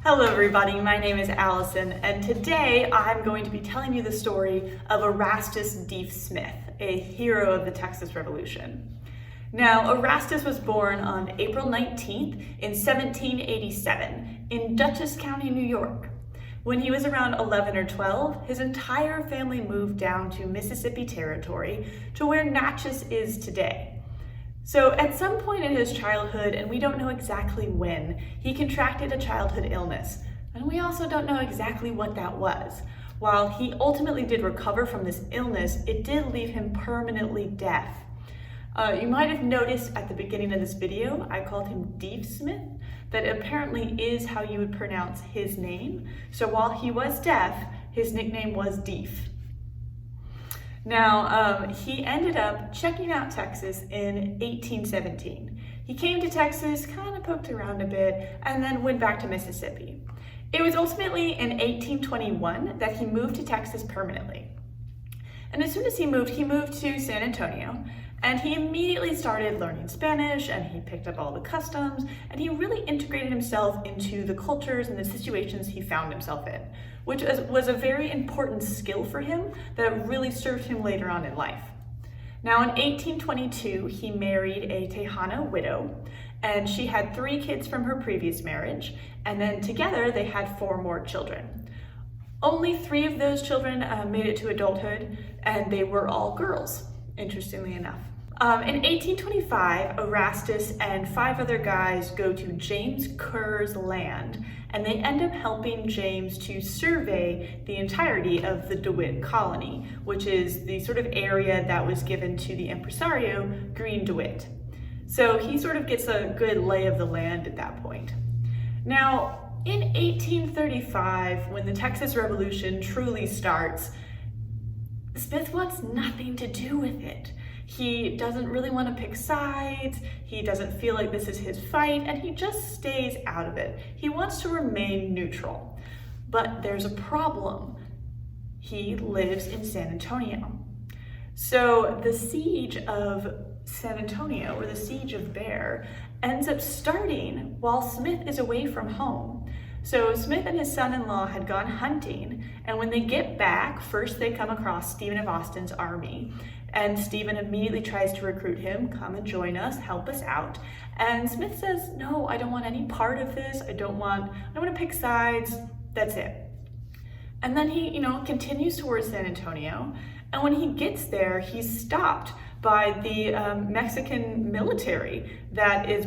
Hello everybody, my name is Allison, and today I'm going to be telling you the story of Erastus D Smith, a hero of the Texas Revolution. Now, Erastus was born on April 19th in 1787 in Dutchess County, New York. When he was around 11 or 12, his entire family moved down to Mississippi Territory to where Natchez is today. So at some point in his childhood, and we don't know exactly when, he contracted a childhood illness. And we also don't know exactly what that was. While he ultimately did recover from this illness, it did leave him permanently deaf. You might have noticed at the beginning of this video, I called him D Smith. That apparently is how you would pronounce his name. So while he was deaf, his nickname was Deef. Now, he ended up checking out Texas in 1817. He came to Texas, kind of poked around a bit, and then went back to Mississippi. It was ultimately in 1821 that he moved to Texas permanently. And as soon as he moved to San Antonio, and he immediately started learning Spanish, and he picked up all the customs, and he really integrated himself into the cultures and the situations he found himself in, which was a very important skill for him that really served him later on in life. Now in 1822, he married a Tejano widow, and she had 3 kids from her previous marriage, and then together they had 4 more children. Only 3 of those children made it to adulthood, and they were all girls, interestingly enough. In 1825, Erastus and 5 other guys go to James Kerr's land, and they end up helping James to survey the entirety of the DeWitt colony, which is the sort of area that was given to the impresario Green DeWitt. So he sort of gets a good lay of the land at that point. Now, in 1835, when the Texas Revolution truly starts, Smith wants nothing to do with it. He doesn't really want to pick sides, he doesn't feel like this is his fight, and he just stays out of it. He wants to remain neutral. But there's a problem. He lives in San Antonio. So the siege of San Antonio, or the siege of Bear, ends up starting while Smith is away from home. So Smith and his son-in-law had gone hunting, and when they get back, first they come across Stephen of Austin's army, and Stephen immediately tries to recruit him, come and join us, help us out. And Smith says, no, I don't want any part of this. I don't want to pick sides. That's it. And then he, continues towards San Antonio. And when he gets there, he's stopped by the Mexican military that is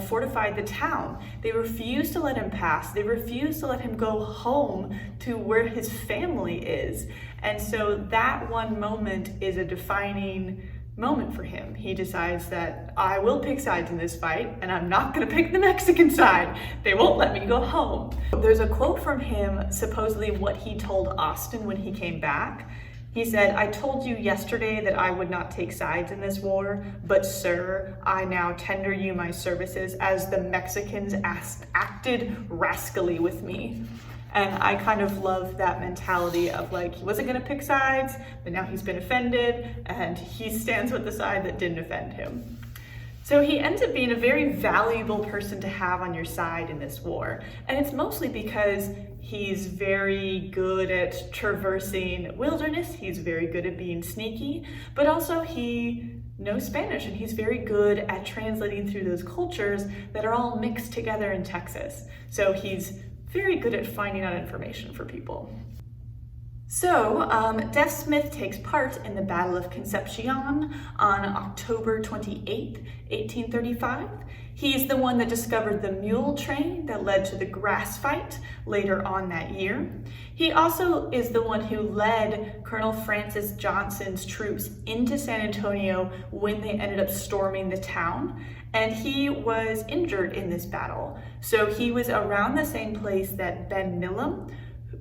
fortified the town. They refuse to let him pass. They refuse to let him go home to where his family is. And so that one moment is a defining moment for him. He decides that I will pick sides in this fight, and I'm not gonna pick the Mexican side. They won't let me go home. There's a quote from him, supposedly what he told Austin when he came back. He said, I told you yesterday that I would not take sides in this war, but sir, I now tender you my services as the Mexicans acted rascally with me. And I kind of love that mentality of like, he wasn't gonna pick sides, but now he's been offended, and he stands with the side that didn't offend him. So he ends up being a very valuable person to have on your side in this war. And it's mostly because he's very good at traversing wilderness, he's very good at being sneaky, but also he knows Spanish, and he's very good at translating through those cultures that are all mixed together in Texas. So he's very good at finding out information for people. So, D Smith takes part in the Battle of Concepcion on October 28th, 1835. He's the one that discovered the mule train that led to the grass fight later on that year. He also is the one who led Colonel Francis Johnson's troops into San Antonio when they ended up storming the town, and he was injured in this battle. So he was around the same place that Ben Milam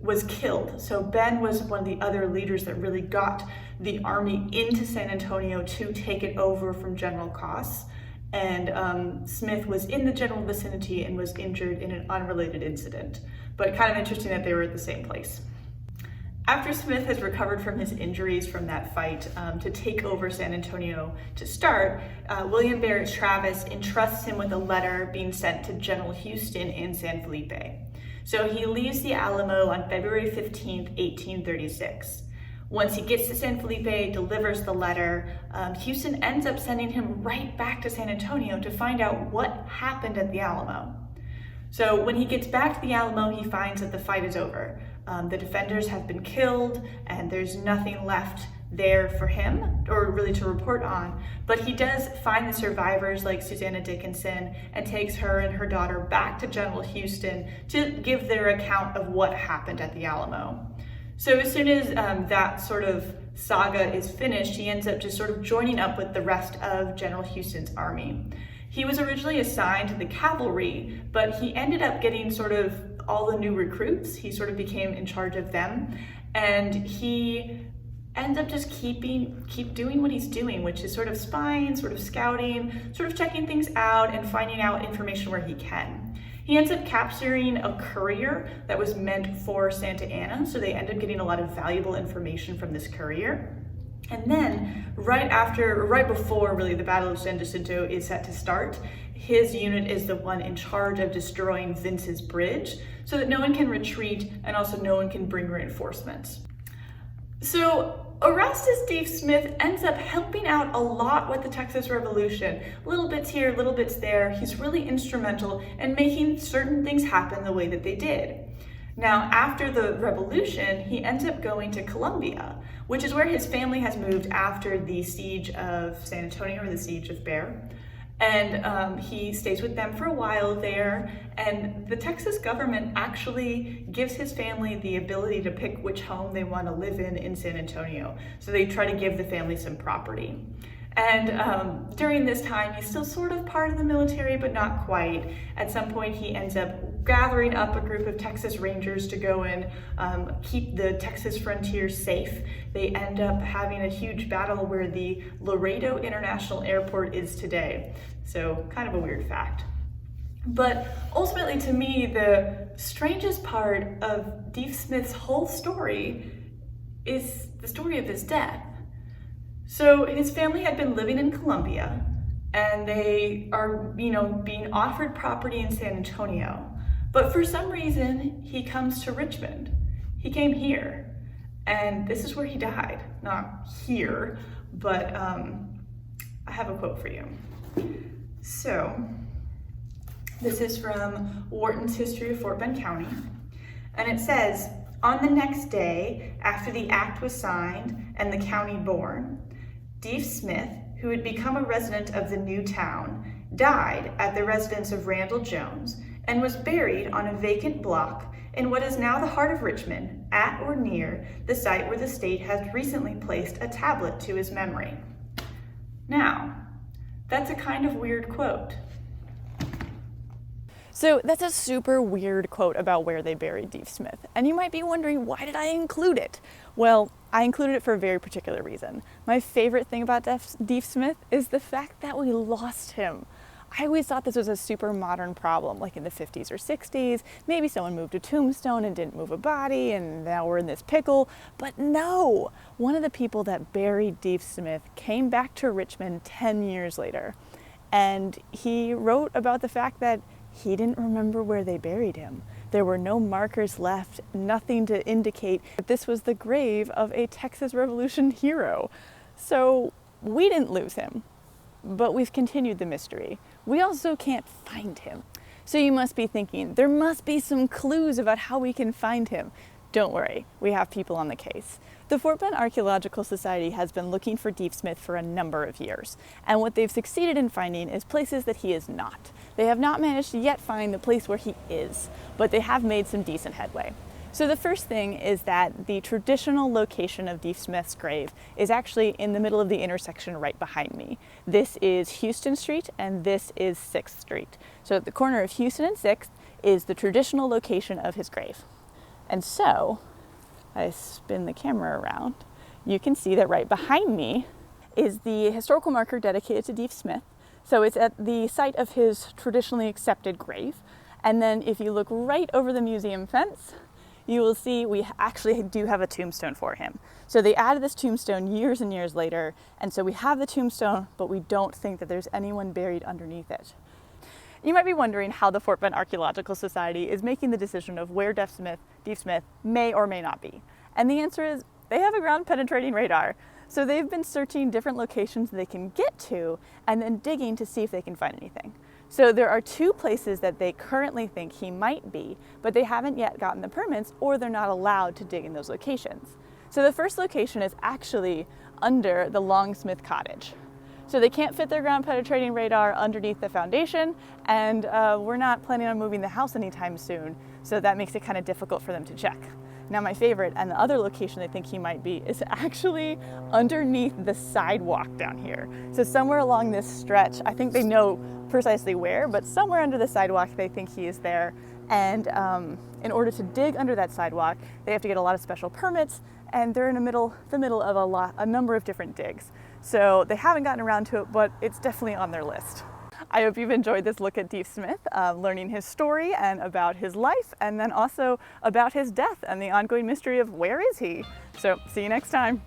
was killed. So Ben was one of the other leaders that really got the army into San Antonio to take it over from General Cos. And Smith was in the general vicinity and was injured in an unrelated incident. But kind of interesting that they were at the same place. After Smith has recovered from his injuries from that fight to take over San Antonio to start, William Barrett Travis entrusts him with a letter being sent to General Houston in San Felipe. So he leaves the Alamo on February 15th, 1836. Once he gets to San Felipe, delivers the letter, Houston ends up sending him right back to San Antonio to find out what happened at the Alamo. So when he gets back to the Alamo, he finds that the fight is over. The defenders have been killed and there's nothing left there for him, or really to report on, but he does find the survivors like Susanna Dickinson and takes her and her daughter back to General Houston to give their account of what happened at the Alamo. So as soon as that sort of saga is finished, he ends up just sort of joining up with the rest of General Houston's army. He was originally assigned to the cavalry, but he ended up getting sort of all the new recruits. He sort of became in charge of them, and he ends up just keep doing what he's doing, which is sort of spying, sort of scouting, sort of checking things out and finding out information where he can. He ends up capturing a courier that was meant for Santa Anna, so they end up getting a lot of valuable information from this courier. And then right before really the Battle of San Jacinto is set to start, his unit is the one in charge of destroying Vince's bridge so that no one can retreat and also no one can bring reinforcements. So Erastus D Smith ends up helping out a lot with the Texas Revolution. Little bits here, little bits there. He's really instrumental in making certain things happen the way that they did. Now, after the revolution, he ends up going to Columbia, which is where his family has moved after the siege of San Antonio, or the siege of Bear. And he stays with them for a while there, and the Texas government actually gives his family the ability to pick which home they want to live in San Antonio. So they try to give the family some property. And during this time, he's still sort of part of the military, but not quite. At some point, he ends up gathering up a group of Texas Rangers to go and keep the Texas frontier safe. They end up having a huge battle where the Laredo International Airport is today. So kind of a weird fact. But ultimately, to me, the strangest part of D Smith's whole story is the story of his death. So his family had been living in Columbia, and they are, being offered property in San Antonio. But for some reason, he comes to Richmond. He came here, and this is where he died. Not here, but I have a quote for you. So this is from Wharton's History of Fort Bend County, and it says, "On the next day, after the act was signed and the county born, D Smith, who had become a resident of the new town, died at the residence of Randall Jones and was buried on a vacant block in what is now the heart of Richmond, at or near the site where the state has recently placed a tablet to his memory." Now, that's a kind of weird quote. So that's a super weird quote about where they buried D Smith. And you might be wondering, why did I include it? Well, I included it for a very particular reason. My favorite thing about D Smith is the fact that we lost him. I always thought this was a super modern problem, like in the 50s or 60s. Maybe someone moved a tombstone and didn't move a body, and now we're in this pickle. But no, one of the people that buried D Smith came back to Richmond 10 years later. And he wrote about the fact that he didn't remember where they buried him. There were no markers left, nothing to indicate that this was the grave of a Texas Revolution hero. So we didn't lose him, but we've continued the mystery. We also can't find him. So you must be thinking, there must be some clues about how we can find him. Don't worry, we have people on the case. The Fort Bend Archaeological Society has been looking for D Smith for a number of years, and what they've succeeded in finding is places that he is not. They have not managed to yet find the place where he is, but they have made some decent headway. So the first thing is that the traditional location of D Smith's grave is actually in the middle of the intersection right behind me. This is Houston Street and this is 6th Street. So at the corner of Houston and 6th is the traditional location of his grave. And so, I spin the camera around, you can see that right behind me is the historical marker dedicated to D Smith. So it's at the site of his traditionally accepted grave. And then if you look right over the museum fence, you will see we actually do have a tombstone for him. So they added this tombstone years and years later, and so we have the tombstone, but we don't think that there's anyone buried underneath it. You might be wondering how the Fort Bend Archaeological Society is making the decision of where Deaf Smith may or may not be. And the answer is they have a ground penetrating radar. So they've been searching different locations they can get to and then digging to see if they can find anything. So there are 2 places that they currently think he might be, but they haven't yet gotten the permits or they're not allowed to dig in those locations. So the first location is actually under the Longsmith cottage. So they can't fit their ground penetrating radar underneath the foundation, and we're not planning on moving the house anytime soon, so that makes it kind of difficult for them to check. Now my favorite and the other location they think he might be is actually underneath the sidewalk down here. So somewhere along this stretch, I think they know precisely where, but somewhere under the sidewalk they think he is there. And in order to dig under that sidewalk, they have to get a lot of special permits, and they're in the middle of a number of different digs. So they haven't gotten around to it, but it's definitely on their list. I hope you've enjoyed this look at Deef Smith, learning his story and about his life, and then also about his death and the ongoing mystery of where is he. So see you next time.